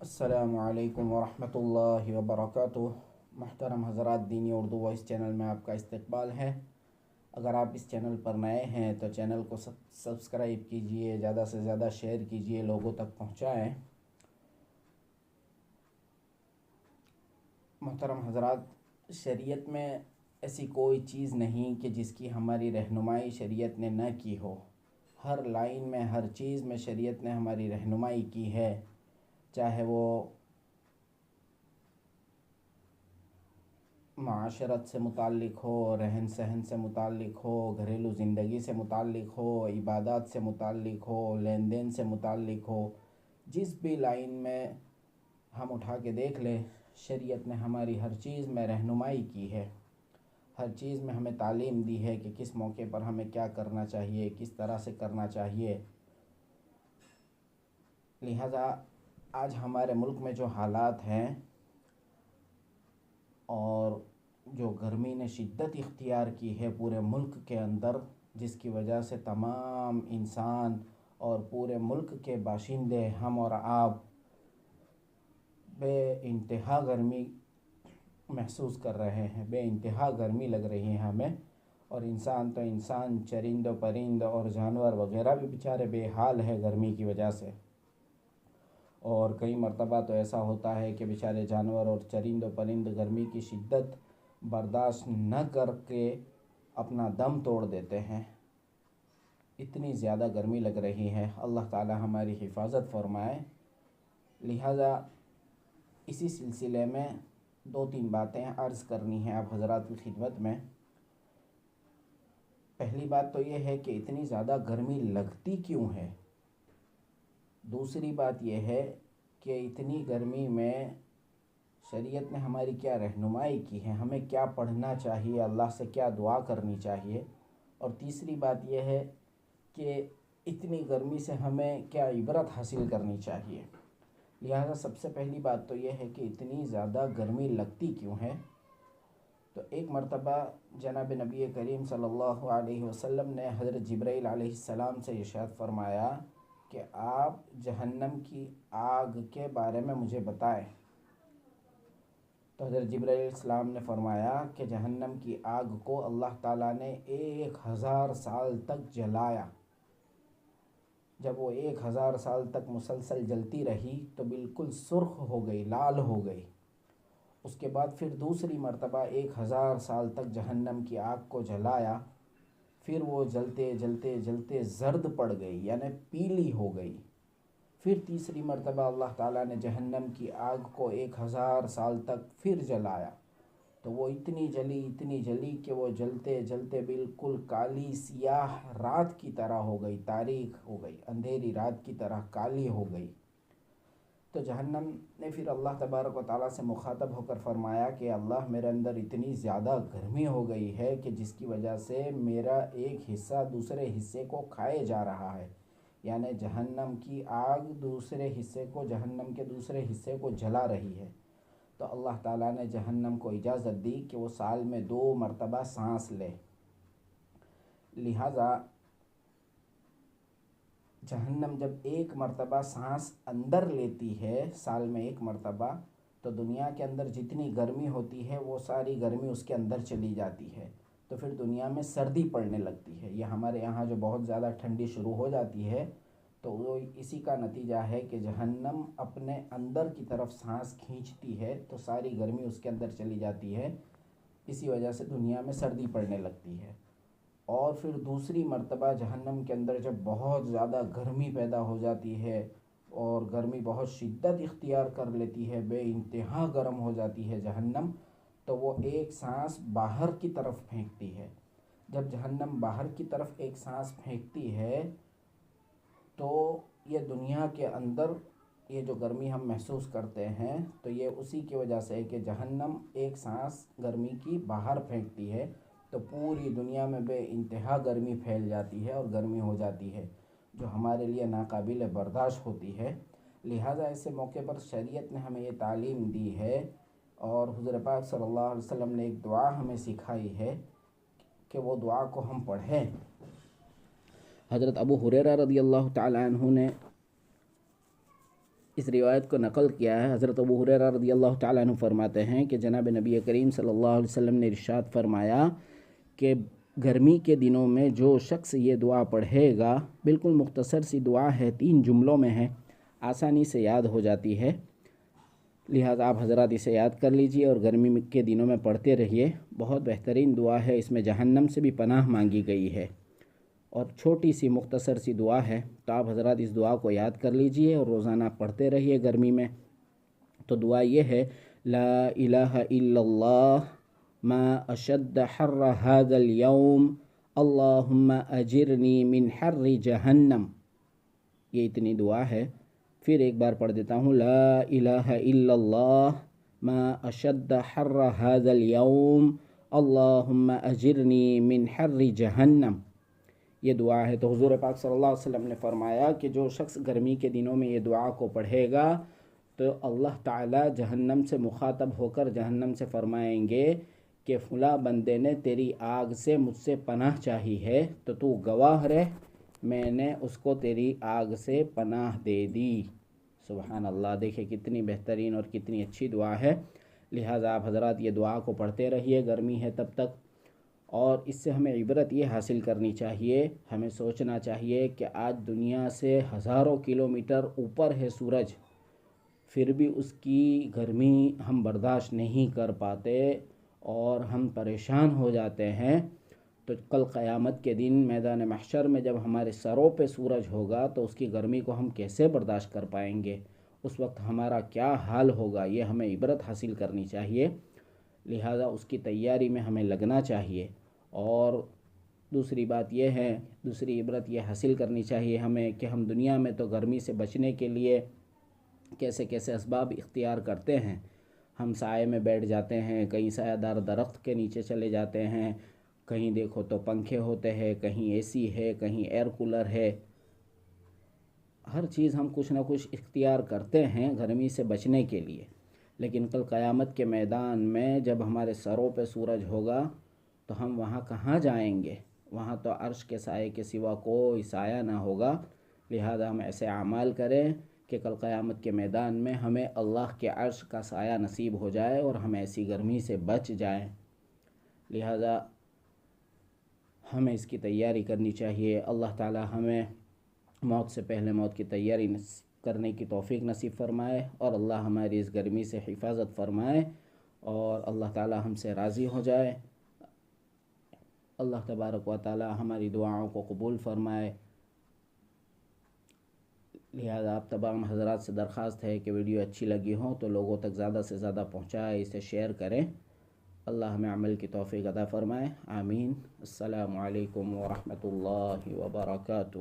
السلام علیکم ورحمۃ اللہ وبرکاتہ۔ محترم حضرات، دینی اردو وائس چینل میں آپ کا استقبال ہے۔ اگر آپ اس چینل پر نئے ہیں تو چینل کو سبسکرائب کیجئے، زیادہ سے زیادہ شیئر کیجئے، لوگوں تک پہنچائیں۔ محترم حضرات، شریعت میں ایسی کوئی چیز نہیں کہ جس کی ہماری رہنمائی شریعت نے نہ کی ہو۔ ہر لائن میں، ہر چیز میں شریعت نے ہماری رہنمائی کی ہے، چاہے وہ معاشرت سے متعلق ہو، رہن سہن سے متعلق ہو، گھریلو زندگی سے متعلق ہو، عبادات سے متعلق ہو، لین دین سے متعلق ہو۔ جس بھی لائن میں ہم اٹھا کے دیکھ لیں، شریعت نے ہماری ہر چیز میں رہنمائی کی ہے، ہر چیز میں ہمیں تعلیم دی ہے کہ کس موقع پر ہمیں کیا کرنا چاہیے، کس طرح سے کرنا چاہیے۔ لہذا آج ہمارے ملک میں جو حالات ہیں اور جو گرمی نے شدت اختیار کی ہے پورے ملک کے اندر، جس کی وجہ سے تمام انسان اور پورے ملک کے باشندے، ہم اور آپ، بے انتہا گرمی محسوس کر رہے ہیں، بے انتہا گرمی لگ رہی ہے ہمیں۔ اور انسان تو انسان، چرند و پرند اور جانور وغیرہ بھی بیچارے بے حال ہے گرمی کی وجہ سے۔ اور کئی مرتبہ تو ایسا ہوتا ہے کہ بیچارے جانور اور چرند و پرند گرمی کی شدت برداشت نہ کر کے اپنا دم توڑ دیتے ہیں، اتنی زیادہ گرمی لگ رہی ہے۔ اللہ تعالی ہماری حفاظت فرمائے۔ لہذا اسی سلسلے میں دو تین باتیں عرض کرنی ہیں آپ حضرات کی خدمت میں۔ پہلی بات تو یہ ہے کہ اتنی زیادہ گرمی لگتی کیوں ہے؟ دوسری بات یہ ہے کہ اتنی گرمی میں شریعت نے ہماری کیا رہنمائی کی ہے، ہمیں کیا پڑھنا چاہیے، اللہ سے کیا دعا کرنی چاہیے۔ اور تیسری بات یہ ہے کہ اتنی گرمی سے ہمیں کیا عبرت حاصل کرنی چاہیے۔ لہذا سب سے پہلی بات تو یہ ہے کہ اتنی زیادہ گرمی لگتی کیوں ہے۔ تو ایک مرتبہ جناب نبی کریم صلی اللہ علیہ وسلم نے حضرت جبرائیل علیہ السلام سے ارشاد فرمایا کہ آپ جہنم کی آگ کے بارے میں مجھے بتائیں۔ تو حضرت جبرائیل علیہ السلام نے فرمایا کہ جہنم کی آگ کو اللہ تعالیٰ نے 1000 سال تک جلایا۔ جب وہ 1000 سال تک مسلسل جلتی رہی تو بالکل سرخ ہو گئی، لال ہو گئی۔ اس کے بعد پھر دوسری مرتبہ 1000 سال تک جہنم کی آگ کو جلایا، پھر وہ جلتے جلتے جلتے زرد پڑ گئی، یعنی پیلی ہو گئی۔ پھر تیسری مرتبہ اللہ تعالیٰ نے جہنم کی آگ کو 1000 سال تک پھر جلایا، تو وہ اتنی جلی کہ وہ جلتے جلتے بالکل کالی سیاہ رات کی طرح ہو گئی، تاریک ہو گئی، اندھیری رات کی طرح کالی ہو گئی۔ تو جہنم نے پھر اللہ تبارک و تعالیٰ سے مخاطب ہو کر فرمایا کہ اللہ، میرے اندر اتنی زیادہ گرمی ہو گئی ہے کہ جس کی وجہ سے میرا ایک حصہ دوسرے حصے کو کھائے جا رہا ہے، یعنی جہنم کی آگ دوسرے حصے کو، جہنم کے دوسرے حصے کو جلا رہی ہے۔ تو اللہ تعالیٰ نے جہنم کو اجازت دی کہ وہ سال میں 2 مرتبہ سانس لے۔ لہٰذا جہنم جب 1 مرتبہ سانس اندر لیتی ہے، سال میں 1 مرتبہ، تو دنیا کے اندر جتنی گرمی ہوتی ہے وہ ساری گرمی اس کے اندر چلی جاتی ہے، تو پھر دنیا میں سردی پڑنے لگتی ہے۔ یہ ہمارے یہاں جو بہت زیادہ ٹھنڈی شروع ہو جاتی ہے تو وہ اسی کا نتیجہ ہے کہ جہنم اپنے اندر کی طرف سانس کھینچتی ہے تو ساری گرمی اس کے اندر چلی جاتی ہے، اسی وجہ سے دنیا میں سردی پڑنے لگتی ہے۔ اور پھر دوسری مرتبہ جہنم کے اندر جب بہت زیادہ گرمی پیدا ہو جاتی ہے اور گرمی بہت شدت اختیار کر لیتی ہے، بے انتہا گرم ہو جاتی ہے جہنم، تو وہ ایک سانس باہر کی طرف پھینکتی ہے۔ جب جہنم باہر کی طرف ایک سانس پھینکتی ہے تو یہ دنیا کے اندر یہ جو گرمی ہم محسوس کرتے ہیں تو یہ اسی کی وجہ سے ہے کہ جہنم ایک سانس گرمی کی باہر پھینکتی ہے، تو پوری دنیا میں بے انتہا گرمی پھیل جاتی ہے اور گرمی ہو جاتی ہے جو ہمارے لیے ناقابل برداشت ہوتی ہے۔ لہٰذا ایسے موقع پر شریعت نے ہمیں یہ تعلیم دی ہے اور حضور پاک صلی اللہ علیہ وسلم نے ایک دعا ہمیں سکھائی ہے کہ وہ دعا کو ہم پڑھیں۔ حضرت ابو ہریرہ رضی اللہ تعالی عنہ نے اس روایت کو نقل کیا ہے حضرت ابو ہریرہ رضی اللہ تعالیٰ عنہ فرماتے ہیں کہ جناب نبی کریم صلی اللہ علیہ وسلم نے ارشاد فرمایا کہ گرمی کے دنوں میں جو شخص یہ دعا پڑھے گا، بالکل مختصر سی دعا ہے، 3 جملوں میں ہے، آسانی سے یاد ہو جاتی ہے، لہٰذا آپ حضرات اسے یاد کر لیجئے اور گرمی کے دنوں میں پڑھتے رہیے۔ بہت بہترین دعا ہے، اس میں جہنم سے بھی پناہ مانگی گئی ہے اور چھوٹی سی مختصر سی دعا ہے، تو آپ حضرات اس دعا کو یاد کر لیجئے اور روزانہ پڑھتے رہیے گرمی میں۔ تو دعا یہ ہے، لا الہ الا اللہ ما اشد حر هذا اليوم اللہم اجرنی من حر جہنم۔ یہ اتنی دعا ہے، پھر ایک بار پڑھ دیتا ہوں، لا الہ الا اللہ ما اشد حر هذا اليوم اللہم اجرنی من حر جہنم۔ یہ دعا ہے۔ تو حضور پاک صلی اللہ علیہ وسلم نے فرمایا کہ جو شخص گرمی کے دنوں میں یہ دعا کو پڑھے گا تو اللہ تعالیٰ جہنم سے مخاطب ہو کر جہنم سے فرمائیں گے کہ فلاں بندے نے تیری آگ سے مجھ سے پناہ چاہی ہے، تو تو گواہ رہ، میں نے اس کو تیری آگ سے پناہ دے دی۔ سبحان اللہ، دیکھیں کتنی بہترین اور کتنی اچھی دعا ہے۔ لہٰذا آپ حضرات یہ دعا کو پڑھتے رہیے، گرمی ہے تب تک۔ اور اس سے ہمیں عبرت یہ حاصل کرنی چاہیے، ہمیں سوچنا چاہیے کہ آج دنیا سے ہزاروں کلومیٹر اوپر ہے سورج، پھر بھی اس کی گرمی ہم برداشت نہیں کر پاتے اور ہم پریشان ہو جاتے ہیں۔ تو کل قیامت کے دن میدان محشر میں جب ہمارے سروں پہ سورج ہوگا تو اس کی گرمی کو ہم کیسے برداشت کر پائیں گے؟ اس وقت ہمارا کیا حال ہوگا؟ یہ ہمیں عبرت حاصل کرنی چاہیے، لہٰذا اس کی تیاری میں ہمیں لگنا چاہیے۔ اور دوسری بات یہ ہے، دوسری عبرت یہ حاصل کرنی چاہیے ہمیں کہ ہم دنیا میں تو گرمی سے بچنے کے لیے کیسے کیسے اسباب اختیار کرتے ہیں۔ ہم سائے میں بیٹھ جاتے ہیں، کہیں سایہ دار درخت کے نیچے چلے جاتے ہیں، کہیں دیکھو تو پنکھے ہوتے ہیں، کہیں اے سی ہے، کہیں ایئر کولر ہے، ہر چیز ہم کچھ نہ کچھ اختیار کرتے ہیں گرمی سے بچنے کے لیے۔ لیکن کل قیامت کے میدان میں جب ہمارے سروں پہ سورج ہوگا تو ہم وہاں کہاں جائیں گے؟ وہاں تو عرش کے سائے کے سوا کوئی سایہ نہ ہوگا۔ لہذا ہم ایسے اعمال کریں کہ کل قیامت کے میدان میں ہمیں اللہ کے عرش کا سایہ نصیب ہو جائے اور ہم ایسی گرمی سے بچ جائیں۔ لہذا ہمیں اس کی تیاری کرنی چاہیے۔ اللہ تعالی ہمیں موت سے پہلے موت کی تیاری کرنے کی توفیق نصیب فرمائے اور اللہ ہماری اس گرمی سے حفاظت فرمائے اور اللہ تعالی ہم سے راضی ہو جائے۔ اللہ تبارک و تعالی ہماری دعاؤں کو قبول فرمائے۔ لہذا آپ تمام حضرات سے درخواست ہے کہ ویڈیو اچھی لگی ہو تو لوگوں تک زیادہ سے زیادہ پہنچائے، اسے شیئر کریں۔ اللہ ہمیں عمل کی توفیق عطا فرمائے، آمین۔ السلام علیکم ورحمۃ اللہ وبرکاتہ۔